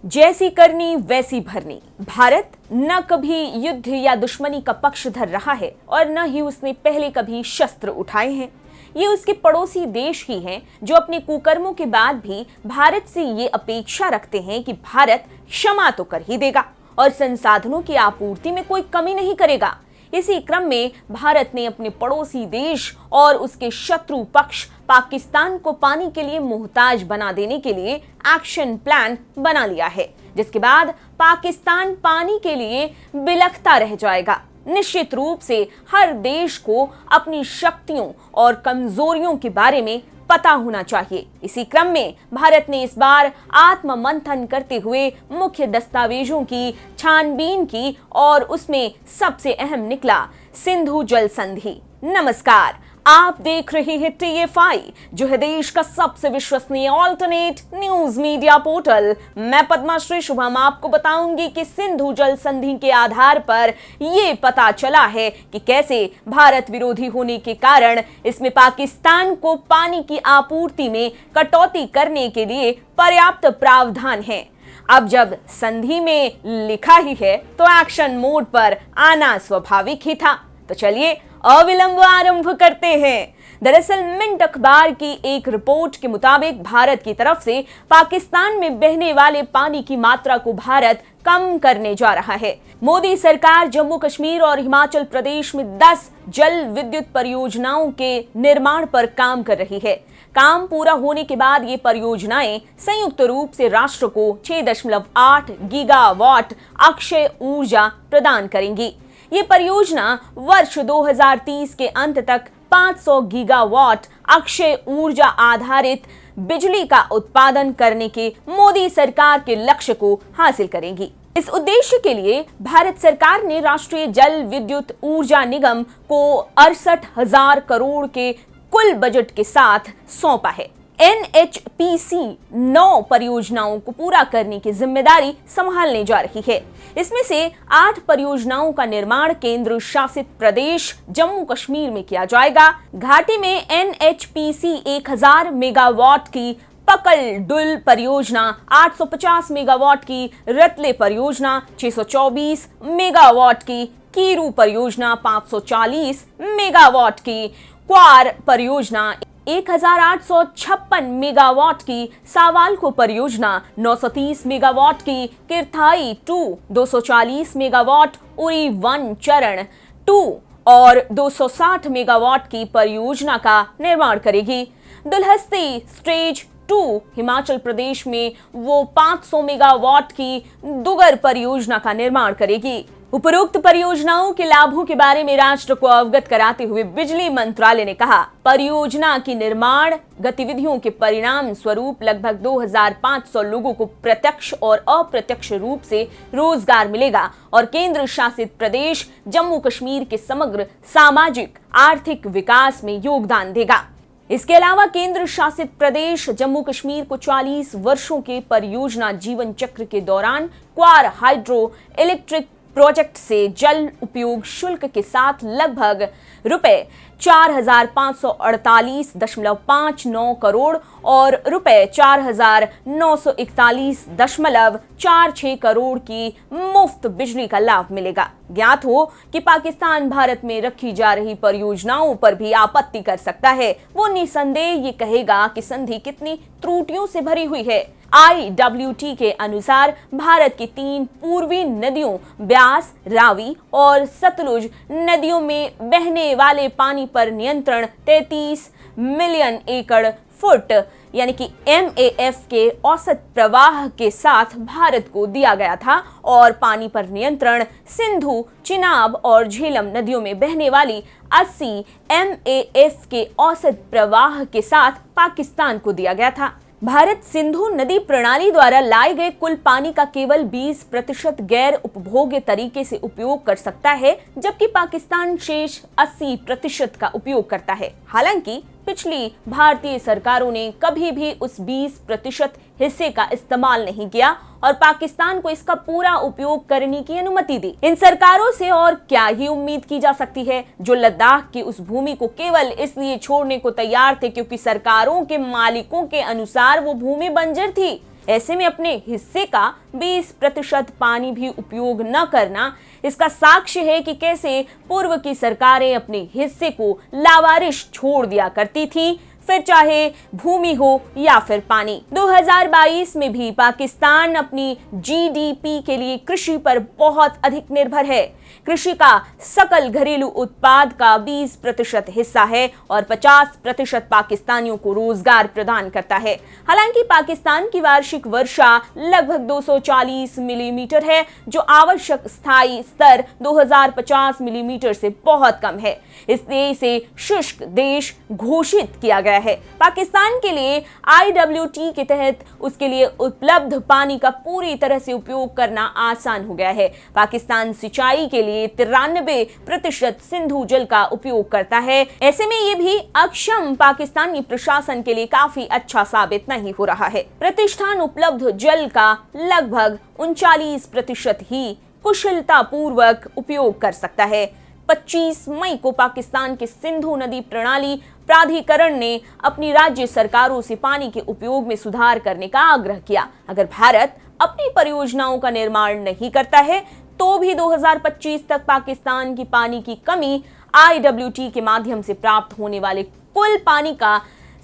जैसी करनी वैसी भरनी। भारत न कभी युद्ध या दुश्मनी का पक्षधर रहा है और न ही उसने पहले कभी शस्त्र उठाए हैं। ये उसके पड़ोसी देश ही हैं जो अपने कुकर्मों के बाद भी भारत से ये अपेक्षा रखते हैं कि भारत क्षमा तो कर ही देगा और संसाधनों की आपूर्ति में कोई कमी नहीं करेगा। इसी क्रम में भारत ने अपने पड़ोसी देश और उसके शत्रु पक्ष पाकिस्तान को पानी के लिए मोहताज बना देने के लिए एक्शन प्लान बना लिया है, जिसके बाद पाकिस्तान पानी के लिए बिलखता रह जाएगा। निश्चित रूप से हर देश को अपनी शक्तियों और कमजोरियों के बारे में पता होना चाहिए। इसी क्रम में भारत ने इस बार आत्म मंथन करते हुए मुख्य दस्तावेजों की छानबीन की और उसमें सबसे अहम निकला सिंधु जल संधि। नमस्कार, आप देख रहे हैं TFI, जो है देश का सबसे विश्वसनीय ऑल्टरनेट न्यूज मीडिया पोर्टल। मैं पद्माश्री शुभम आपको बताऊंगी कि सिंधु जल संधि के आधार पर ये पता चला है कि कैसे भारत विरोधी होने के कारण इसमें पाकिस्तान को पानी की आपूर्ति में कटौती करने के लिए पर्याप्त प्रावधान है। अब जब संधि में लिखा ही है तो एक्शन मोड पर आना स्वाभाविक ही था। तो चलिए अविलंब आरंभ करते हैं। दरअसल मिंट अखबार की एक रिपोर्ट के मुताबिक भारत की तरफ से पाकिस्तान में बहने वाले पानी की मात्रा को भारत कम करने जा रहा है। मोदी सरकार जम्मू कश्मीर और हिमाचल प्रदेश में 10 जल विद्युत परियोजनाओं के निर्माण पर काम कर रही है। काम पूरा होने के बाद ये परियोजनाएं संयुक्त रूप से राष्ट्र को 6.8 गीगावाट अक्षय ऊर्जा प्रदान करेंगी। ये परियोजना वर्ष 2030 के अंत तक 500 गीगावाट अक्षय ऊर्जा आधारित बिजली का उत्पादन करने के मोदी सरकार के लक्ष्य को हासिल करेंगी। इस उद्देश्य के लिए भारत सरकार ने राष्ट्रीय जल विद्युत ऊर्जा निगम को 68,000 करोड़ के कुल बजट के साथ सौंपा है। NHPC 9 परियोजनाओं को पूरा करने की जिम्मेदारी संभालने जा रही है। इसमें से 8 परियोजनाओं का निर्माण केंद्र शासित प्रदेश जम्मू कश्मीर में किया जाएगा। घाटी में NHPC 1000 मेगावाट की पकल डुल परियोजना, 850 मेगावाट की रतले परियोजना, 624 मेगावाट की कीरू परियोजना, 540 मेगावाट की क्वार परियोजना, 1856 मेगावाट की सावालको परियोजना, 930 मेगावाट की किरथाई 2, 240 मेगावाट उरी 1 चरण 2 और 260 मेगावाट की परियोजना का निर्माण करेगी। दुलहस्ती स्टेज 2 हिमाचल प्रदेश में वो 500 मेगावाट की दुगर परियोजना का निर्माण करेगी। उपरोक्त परियोजनाओं के लाभों के बारे में राष्ट्र को अवगत कराते हुए बिजली मंत्रालय ने कहा, परियोजना की निर्माण गतिविधियों के परिणाम स्वरूप लगभग 2500 लोगों को प्रत्यक्ष और अप्रत्यक्ष रूप से रोजगार मिलेगा और केंद्र शासित प्रदेश जम्मू कश्मीर के समग्र सामाजिक आर्थिक विकास में योगदान देगा। इसके अलावा केंद्र शासित प्रदेश जम्मू कश्मीर को 40 वर्षों के परियोजना जीवन चक्र के दौरान क्वार हाइड्रो इलेक्ट्रिक प्रोजेक्ट से जल उपयोग शुल्क के साथ लगभग रुपए 4,548.59 करोड़ और रुपए 4,941.46 करोड़ की मुफ्त बिजली का लाभ मिलेगा। ज्ञात हो कि पाकिस्तान भारत में रखी जा रही परियोजनाओं पर भी आपत्ति कर सकता है। वो निसंदेह ये कहेगा कि संधि कितनी त्रुटियों से भरी हुई है। IWT के अनुसार भारत की 3 पूर्वी नदियों ब्यास, रावी और सतलुज नदियों में बहने वाले पानी पर नियंत्रण 33 मिलियन एकड़ फुट यानी कि MAF के औसत प्रवाह के साथ भारत को दिया गया था और पानी पर नियंत्रण सिंधु, चिनाब और झेलम नदियों में बहने वाली 80 MAF के औसत प्रवाह के साथ पाकिस्तान को दिया गया था। भारत सिंधु नदी प्रणाली द्वारा लाए गए कुल पानी का केवल 20% गैर उपभोग्य तरीके से उपयोग कर सकता है, जबकि पाकिस्तान शेष 80% का उपयोग करता है। हालांकि पिछली भारतीय सरकारों ने कभी भी उस 20% हिस्से का इस्तेमाल नहीं किया और पाकिस्तान को इसका पूरा उपयोग करने की अनुमति दी। इन सरकारों से और क्या ही उम्मीद की जा सकती है, जो लद्दाख की उस भूमि को केवल इसलिए छोड़ने को तैयार थे क्योंकि सरकारों के मालिकों के अनुसार वो भूमि बंजर थी। ऐसे में अपने हिस्से का 20% पानी भी उपयोग न करना इसका साक्ष्य है कि कैसे पूर्व की सरकारें अपने हिस्से को लावारिश छोड़ दिया करती थी, फिर चाहे भूमि हो या फिर पानी। 2022 में भी पाकिस्तान अपनी जीडीपी के लिए कृषि पर बहुत अधिक निर्भर है। कृषि का सकल घरेलू उत्पाद का 20% हिस्सा है और 50% पाकिस्तानियों को रोजगार प्रदान करता है। हालांकि पाकिस्तान की वार्षिक वर्षा लगभग 240 मिलीमीटर है, जो आवश्यक स्थायी स्तर 2050 मिलीमीटर से बहुत कम है, इसलिए इसे शुष्क देश घोषित किया गया है। पाकिस्तान के लिए IWT के तहत उसके लिए उपलब्ध पानी का पूरी तरह से उपयोग करना आसान हो गया है। पाकिस्तान सिंचाई के लिए 93% सिंधु जल का उपयोग करता है। ऐसे में ये भी अक्षम पाकिस्तानी प्रशासन के लिए काफी अच्छा साबित नहीं हो रहा है। प्रतिष्ठान उपलब्ध जल का लगभग 39% ही कुशलता पूर्वक उपयोग कर सकता है। 25 मई को पाकिस्तान के सिंधु नदी प्रणाली प्राधिकरण ने अपनी राज्य सरकारों से पानी के उपयोग में सुधार करने का आग्रह किया। अगर भारत अपनी परियोजनाओं का निर्माण नहीं करता है तो भी 2025 तक पाकिस्तान की पानी की कमी IWT के माध्यम से प्राप्त होने वाले कुल पानी का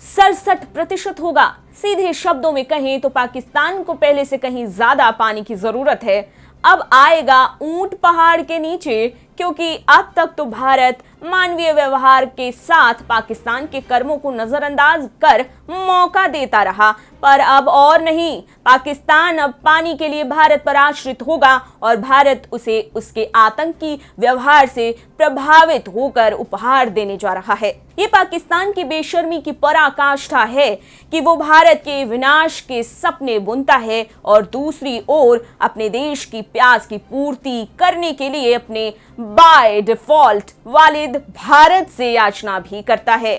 67% होगा। सीधे शब्दों में कहें तो पाकिस्तान को पहले से कहीं ज्यादा पानी की जरूरत है। अब आएगा ऊंट पहाड़ के नीचे, क्योंकि अब तक तो भारत मानवीय व्यवहार के साथ पाकिस्तान के कर्मों को नजरअंदाज कर मौका देता रहा, पर अब और नहीं। पाकिस्तान अब पानी के लिए भारत पर आश्रित होगा और भारत उसे उसके आतंकी व्यवहार से प्रभावित होकर उपहार देने जा रहा है। ये पाकिस्तान की बेशर्मी की पराकाष्ठा है कि वो भारत के विनाश के सपने बुनता है और दूसरी ओर अपने देश की प्यास की पूर्ति करने के लिए अपने बाय डिफॉल्ट वालिद भारत से याचना भी करता है।